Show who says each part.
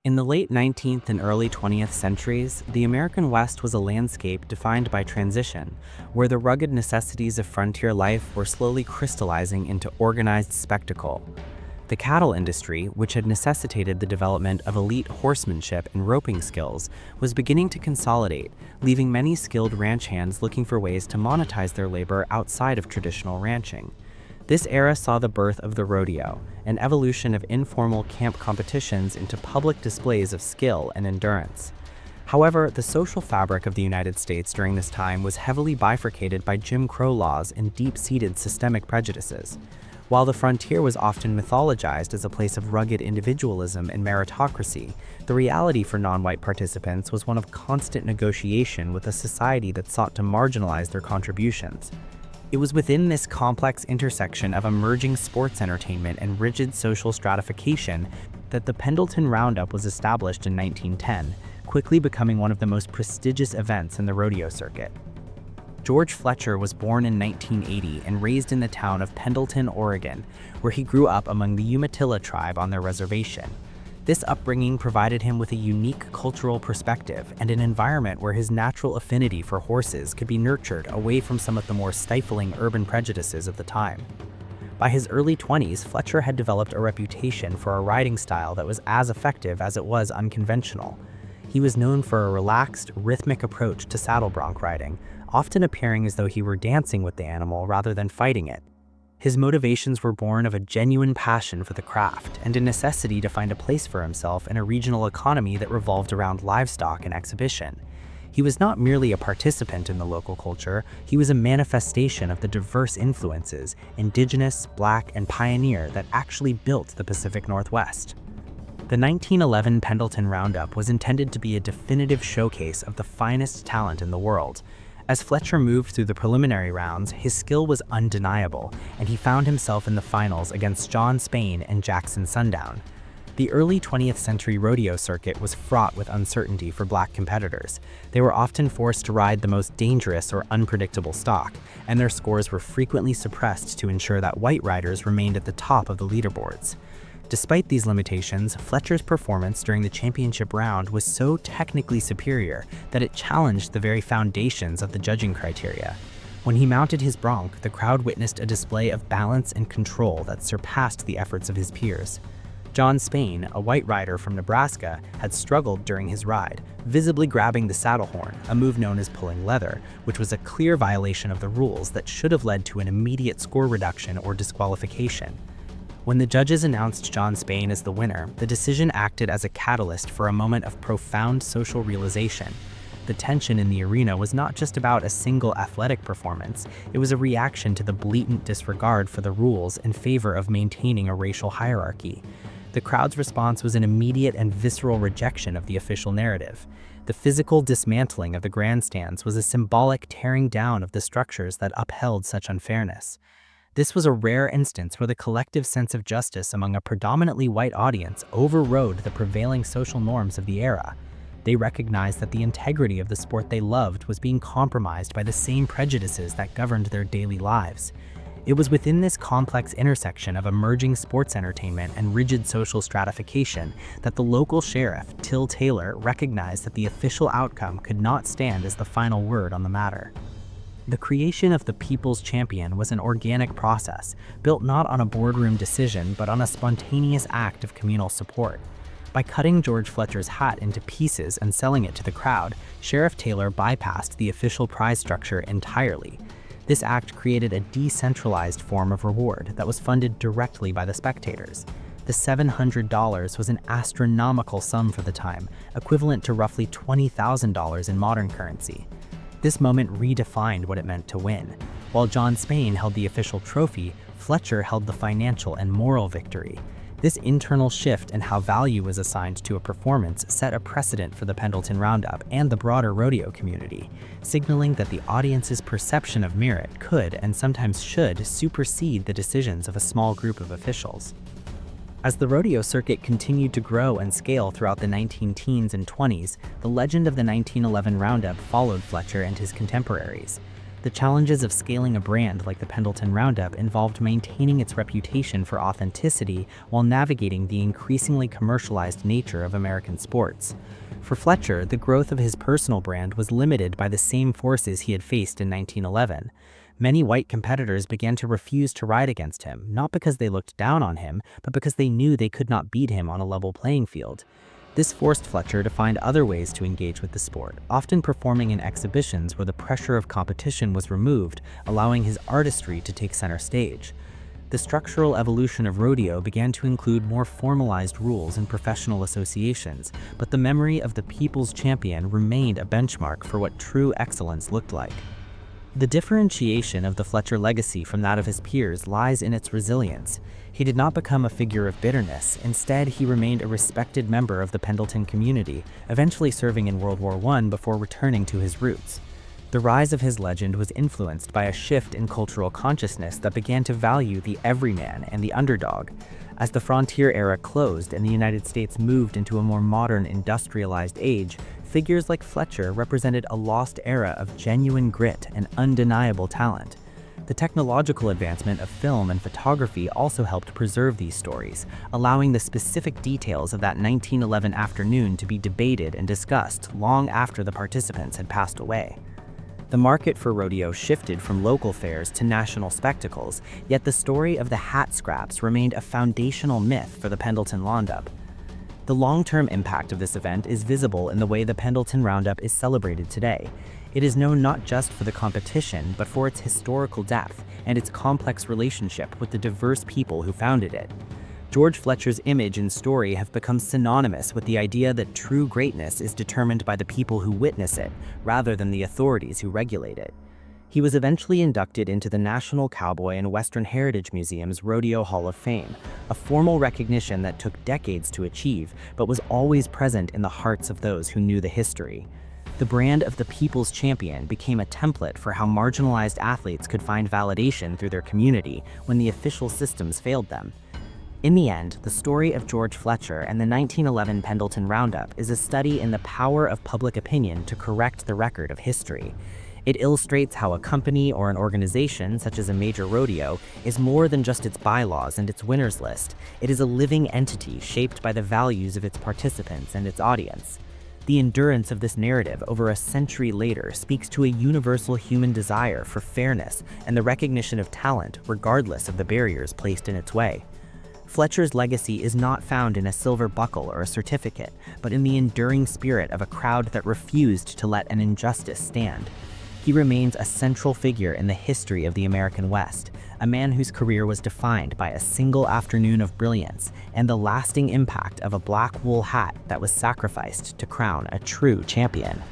Speaker 1: In the late 19th and early 20th centuries, the American West was a landscape defined by transition, where the rugged necessities of frontier life were slowly crystallizing into organized spectacle. The cattle industry, which had necessitated the development of elite horsemanship and roping skills, was beginning to consolidate, leaving many skilled ranch hands looking for ways to monetize their labor outside of traditional ranching. This era saw the birth of the rodeo, an evolution of informal camp competitions into public displays of skill and endurance. However, the social fabric of the United States during this time was heavily bifurcated by Jim Crow laws and deep-seated systemic prejudices. While the frontier was often mythologized as a place of rugged individualism and meritocracy, the reality for non-white participants was one of constant negotiation with a society that sought to marginalize their contributions. It was within this complex intersection of emerging sports entertainment and rigid social stratification that the Pendleton Round-Up was established in 1910, quickly becoming one of the most prestigious events in the rodeo circuit. George Fletcher was born in 1980 and raised in the town of Pendleton, Oregon, where he grew up among the Umatilla tribe on their reservation. This upbringing provided him with a unique cultural perspective and an environment where his natural affinity for horses could be nurtured away from some of the more stifling urban prejudices of the time. By his early 20s, Fletcher had developed a reputation for a riding style that was as effective as it was unconventional. He was known for a relaxed, rhythmic approach to saddle bronc riding, often appearing as though he were dancing with the animal rather than fighting it. His motivations were born of a genuine passion for the craft and a necessity to find a place for himself in a regional economy that revolved around livestock and exhibition. He was not merely a participant in the local culture, he was a manifestation of the diverse influences, indigenous, black, and pioneer, that actually built the Pacific Northwest. The 1911 Pendleton Round-Up was intended to be a definitive showcase of the finest talent in the world. As Fletcher moved through the preliminary rounds, his skill was undeniable, and he found himself in the finals against John Spain and Jackson Sundown. The early 20th century rodeo circuit was fraught with uncertainty for black competitors. They were often forced to ride the most dangerous or unpredictable stock, and their scores were frequently suppressed to ensure that white riders remained at the top of the leaderboards. Despite these limitations, Fletcher's performance during the championship round was so technically superior that it challenged the very foundations of the judging criteria. When he mounted his bronc, the crowd witnessed a display of balance and control that surpassed the efforts of his peers. John Spain, a white rider from Nebraska, had struggled during his ride, visibly grabbing the saddle horn, a move known as pulling leather, which was a clear violation of the rules that should have led to an immediate score reduction or disqualification. When the judges announced John Spain as the winner, the decision acted as a catalyst for a moment of profound social realization. The tension in the arena was not just about a single athletic performance, it was a reaction to the blatant disregard for the rules in favor of maintaining a racial hierarchy. The crowd's response was an immediate and visceral rejection of the official narrative. The physical dismantling of the grandstands was a symbolic tearing down of the structures that upheld such unfairness. This was a rare instance where the collective sense of justice among a predominantly white audience overrode the prevailing social norms of the era. They recognized that the integrity of the sport they loved was being compromised by the same prejudices that governed their daily lives. It was within this complex intersection of emerging sports entertainment and rigid social stratification that the local sheriff, Till Taylor, recognized that the official outcome could not stand as the final word on the matter. The creation of the People's Champion was an organic process, built not on a boardroom decision but on a spontaneous act of communal support. By cutting George Fletcher's hat into pieces and selling it to the crowd, Sheriff Taylor bypassed the official prize structure entirely. This act created a decentralized form of reward that was funded directly by the spectators. The $700 was an astronomical sum for the time, equivalent to roughly $20,000 in modern currency. This moment redefined what it meant to win. While John Spain held the official trophy, Fletcher held the financial and moral victory. This internal shift in how value was assigned to a performance set a precedent for the Pendleton Round-Up and the broader rodeo community, signaling that the audience's perception of merit could and sometimes should supersede the decisions of a small group of officials. As the rodeo circuit continued to grow and scale throughout the 19-teens and 20s, the legend of the 1911 Roundup followed Fletcher and his contemporaries. The challenges of scaling a brand like the Pendleton Round-Up involved maintaining its reputation for authenticity while navigating the increasingly commercialized nature of American sports. For Fletcher, the growth of his personal brand was limited by the same forces he had faced in 1911. Many white competitors began to refuse to ride against him, not because they looked down on him, but because they knew they could not beat him on a level playing field. This forced Fletcher to find other ways to engage with the sport, often performing in exhibitions where the pressure of competition was removed, allowing his artistry to take center stage. The structural evolution of rodeo began to include more formalized rules and professional associations, but the memory of the people's champion remained a benchmark for what true excellence looked like. The differentiation of the Fletcher legacy from that of his peers lies in its resilience. He did not become a figure of bitterness. Instead, he remained a respected member of the Pendleton community, eventually serving in World War I before returning to his roots. The rise of his legend was influenced by a shift in cultural consciousness that began to value the everyman and the underdog. As the frontier era closed and the United States moved into a more modern, industrialized age, figures like Fletcher represented a lost era of genuine grit and undeniable talent. The technological advancement of film and photography also helped preserve these stories, allowing the specific details of that 1911 afternoon to be debated and discussed long after the participants had passed away. The market for rodeo shifted from local fairs to national spectacles, yet the story of the hat scraps remained a foundational myth for the Pendleton Round-Up. The long-term impact of this event is visible in the way the Pendleton Round-Up is celebrated today. It is known not just for the competition, but for its historical depth and its complex relationship with the diverse people who founded it. George Fletcher's image and story have become synonymous with the idea that true greatness is determined by the people who witness it, rather than the authorities who regulate it. He was eventually inducted into the National Cowboy and Western Heritage Museum's Rodeo Hall of Fame, a formal recognition that took decades to achieve, but was always present in the hearts of those who knew the history. The brand of the people's champion became a template for how marginalized athletes could find validation through their community when the official systems failed them. In the end, the story of George Fletcher and the 1911 Pendleton Round-Up is a study in the power of public opinion to correct the record of history. It illustrates how a company or an organization, such as a major rodeo, is more than just its bylaws and its winners list. It is a living entity shaped by the values of its participants and its audience. The endurance of this narrative over a century later speaks to a universal human desire for fairness and the recognition of talent, regardless of the barriers placed in its way. Fletcher's legacy is not found in a silver buckle or a certificate, but in the enduring spirit of a crowd that refused to let an injustice stand. He remains a central figure in the history of the American West, a man whose career was defined by a single afternoon of brilliance and the lasting impact of a black wool hat that was sacrificed to crown a true champion.